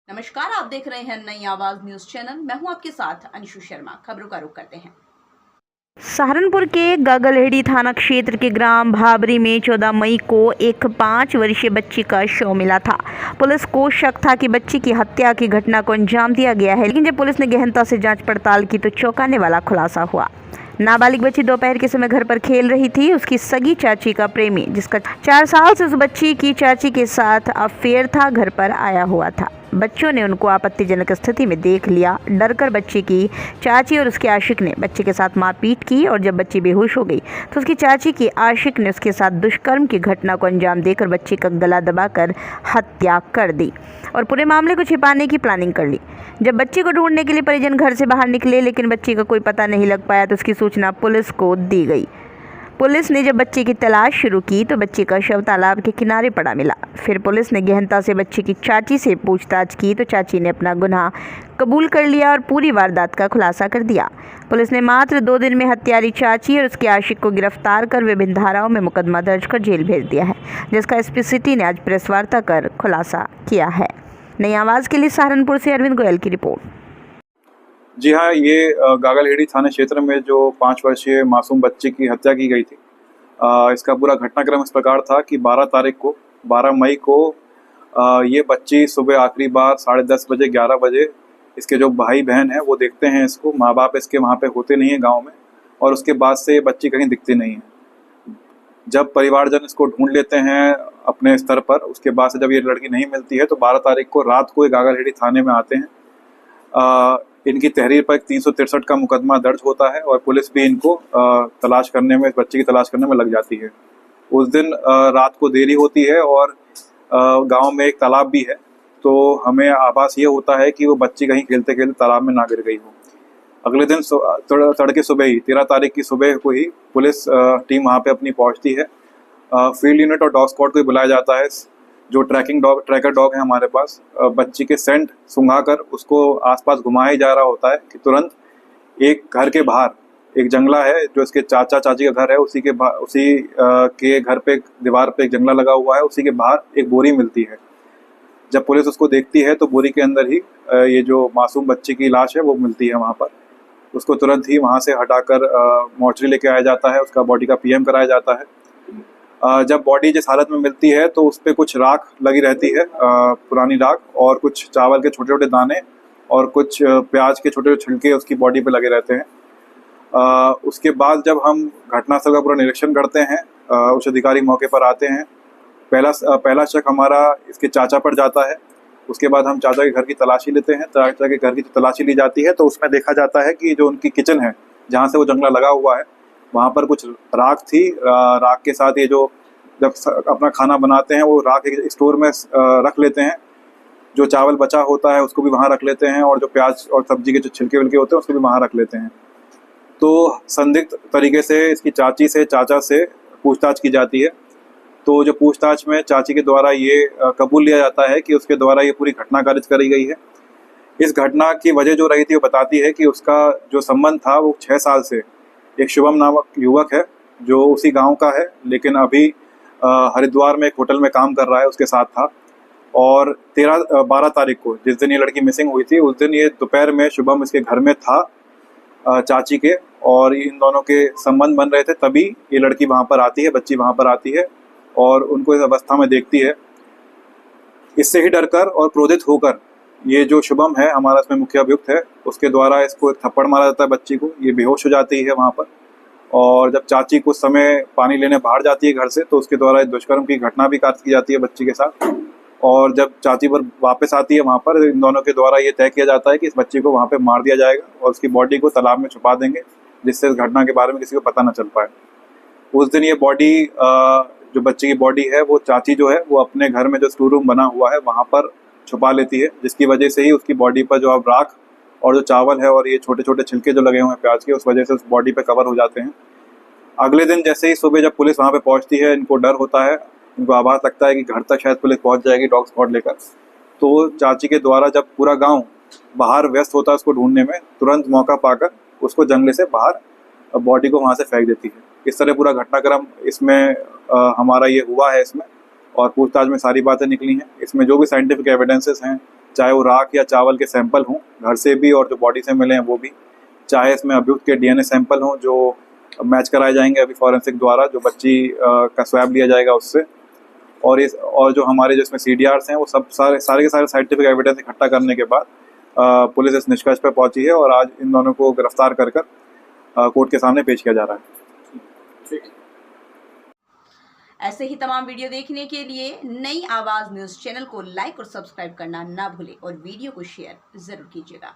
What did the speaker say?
नमस्कार, आप देख रहे हैं नई आवाज न्यूज चैनल। मैं हूं आपके साथ अंशु शर्मा। खबरों का रुख करते हैं। सहारनपुर के गगलहेड़ी थाना क्षेत्र के ग्राम भाबरी में 14 मई को एक 5 वर्षीय बच्ची का शव मिला था। पुलिस को शक था कि बच्ची की हत्या की घटना को अंजाम दिया गया है, लेकिन जब पुलिस ने गहनता से जांच पड़ताल की तो चौंकाने वाला खुलासा हुआ। नाबालिग बच्ची दोपहर के समय घर पर खेल रही थी। उसकी सगी चाची का प्रेमी, जिसका 4 साल से उस बच्ची की चाची के साथ अफेयर था, घर पर आया हुआ था। बच्चों ने उनको आपत्तिजनक स्थिति में देख लिया। डरकर बच्ची की चाची और उसके आशिक ने बच्चे के साथ मारपीट की और जब बच्ची बेहोश हो गई तो उसकी चाची की आशिक ने उसके साथ दुष्कर्म की घटना को अंजाम देकर बच्ची का गला दबाकर हत्या कर दी और पूरे मामले को छिपाने की प्लानिंग कर ली। जब बच्ची को ढूंढने के लिए परिजन घर से बाहर निकले, लेकिन बच्ची का कोई पता नहीं लग पाया तो उसकी सूचना पुलिस को दी गई। पुलिस ने जब बच्चे की तलाश शुरू की तो बच्चे का शव तालाब के किनारे पड़ा मिला। फिर पुलिस ने गहनता से बच्चे की चाची से पूछताछ की तो चाची ने अपना गुनाह कबूल कर लिया और पूरी वारदात का खुलासा कर दिया। पुलिस ने मात्र 2 दिन में हत्यारी चाची और उसके आशिक को गिरफ्तार कर विभिन्न धाराओं में मुकदमा दर्ज कर जेल भेज दिया है, जिसका एसपी सिटी ने आज प्रेस वार्ता कर खुलासा किया है। नई आवाज़ के लिए सहारनपुर से अरविंद गोयल की रिपोर्ट। जी हाँ, ये गागलहेड़ी थाना क्षेत्र में जो 5 वर्षीय मासूम बच्चे की हत्या की गई थी, इसका पूरा घटनाक्रम इस प्रकार था कि 12 मई को ये बच्ची सुबह आखिरी बार 10:30 बजे 11 बजे इसके जो भाई बहन हैं वो देखते हैं इसको। माँ बाप इसके वहाँ पे होते नहीं हैं गांव में, और उसके बाद से ये बच्ची कहीं दिखती नहीं है। जब परिवारजन इसको ढूंढ लेते हैं अपने स्तर पर, उसके बाद से जब ये लड़की नहीं मिलती है तो 12 तारीख को रात को ये गागलहेड़ी थाने में आते हैं। इनकी तहरीर पर 363 का मुकदमा दर्ज होता है और पुलिस भी इनको तलाश करने में, इस बच्चे की तलाश करने में लग जाती है। उस दिन रात को देरी होती है और गांव में एक तालाब भी है, तो हमें आभास ये होता है कि वो बच्ची कहीं खेलते खेलते तालाब में ना गिर गई हो। अगले दिन तड़के सुबह ही 13 तारीख की सुबह को ही पुलिस टीम वहाँ पे अपनी पहुँचती है। फील्ड यूनिट और डॉग स्क्वाड को भी बुलाया जाता है। जो ट्रैकर डॉग है हमारे पास, बच्ची के सेंट सूंघाकर उसको आसपास घुमाया जा रहा होता है कि तुरंत एक घर के बाहर एक जंगला है जो इसके चाचा चाची का घर है, उसी के घर पे दीवार पे एक जंगला लगा हुआ है, उसी के बाहर एक बोरी मिलती है। जब पुलिस उसको देखती है तो बोरी के अंदर ही ये जो मासूम बच्ची की लाश है वो मिलती है। वहाँ पर उसको तुरंत ही वहाँ से हटाकर मोर्चरी लेके आया जाता है, उसका बॉडी का पीएम कराया जाता है। जब बॉडी जिस हालत में मिलती है तो उस पर कुछ राख लगी रहती है, पुरानी राख, और कुछ चावल के छोटे छोटे दाने और कुछ प्याज के छोटे छोटे छिलके उसकी बॉडी पे लगे रहते हैं। उसके बाद जब हम घटनास्थल का पूरा निरीक्षण करते हैं, उच्च अधिकारी मौके पर आते हैं। पहला शक हमारा इसके चाचा पर जाता है। उसके बाद हम चाचा के घर की तलाशी लेते हैं। चाचा के घर की तलाशी ली जाती है तो उसमें देखा जाता है कि जो उनकी किचन है, जहाँ से वो जंगला लगा हुआ है, वहाँ पर कुछ राख थी। राख के साथ ये जो जब अपना खाना बनाते हैं वो राख एक स्टोर में रख लेते हैं। जो चावल बचा होता है उसको भी वहाँ रख लेते हैं, और जो प्याज और सब्जी के जो छिलके विलके होते हैं उसको भी वहाँ रख लेते हैं। तो संदिग्ध तरीके से इसकी चाची से चाचा से पूछताछ की जाती है। तो जो पूछताछ में चाची के द्वारा ये कबूल लिया जाता है कि उसके द्वारा ये पूरी घटना कारित करी गई है। इस घटना की वजह जो रही थी वो बताती है कि उसका जो संबंध था वो 6 साल से एक शुभम नामक युवक है जो उसी गांव का है, लेकिन अभी हरिद्वार में एक होटल में काम कर रहा है, उसके साथ था। और 12 तारीख को जिस दिन ये लड़की मिसिंग हुई थी, उस दिन ये दोपहर में शुभम इसके घर में था चाची के, और इन दोनों के संबंध बन रहे थे। तभी ये लड़की वहाँ पर आती है, बच्ची वहाँ पर आती है और उनको इस अवस्था में देखती है। इससे ही डरकर और क्रोधित होकर ये जो शुभम है, हमारा इसमें मुख्य अभियुक्त है, उसके द्वारा इसको एक थप्पड़ मारा जाता है बच्ची को। ये बेहोश हो जाती है वहाँ पर, और जब चाची कुछ समय पानी लेने बाहर जाती है घर से तो उसके द्वारा दुष्कर्म की घटना भी कारित की जाती है बच्ची के साथ। और जब चाची पर वापस आती है वहाँ पर, इन दोनों के द्वारा ये तय किया जाता है कि इस बच्ची को वहाँ पर मार दिया जाएगा और उसकी बॉडी को तालाब में छुपा देंगे, जिससे इस घटना के बारे में किसी को पता न चल पाए। उस दिन ये बॉडी, जो बच्ची की बॉडी है, वो चाची जो है वो अपने घर में जो स्टोर रूम बना हुआ है वहाँ पर छुपा लेती है, जिसकी वजह से ही उसकी बॉडी पर जो अब राख और जो चावल है और ये छोटे छोटे छिलके जो लगे हुए हैं प्याज के, उस वजह से उस बॉडी पे कवर हो जाते हैं। अगले दिन जैसे ही सुबह जब पुलिस वहाँ पे पहुँचती है, इनको डर होता है, इनको आभास लगता है कि घर तक शायद पुलिस पहुँच जाएगी डॉग स्क्वाड लेकर। तो चाची के द्वारा जब पूरा गाँव बाहर व्यस्त होता है उसको ढूंढने में, तुरंत मौका पाकर उसको जंगले से बाहर बॉडी को वहाँ से फेंक देती है। इस तरह पूरा घटनाक्रम इसमें हमारा ये हुआ है इसमें, और पूछताछ में सारी बातें निकली हैं। इसमें जो भी साइंटिफिक एविडेंसेस हैं चाहे वो राख या चावल के सैंपल हों घर से भी और जो बॉडी से मिले हैं वो भी, चाहे इसमें अभियुक्त के डीएनए सैंपल हों जो मैच कराए जाएंगे अभी फॉरेंसिक द्वारा, जो बच्ची का स्वैब लिया जाएगा उससे, और जो हमारे जो इसमें CDRs हैं वो सब सारे के सारे साइंटिफिक एविडेंस इकट्ठा करने के बाद पुलिस इस निष्कर्ष पर पहुंची है और आज इन दोनों को गिरफ्तार कर कोर्ट के सामने पेश किया जा रहा है। ठीक। ऐसे ही तमाम वीडियो देखने के लिए नई आवाज़ न्यूज़ चैनल को लाइक और सब्सक्राइब करना ना भूलें और वीडियो को शेयर ज़रूर कीजिएगा।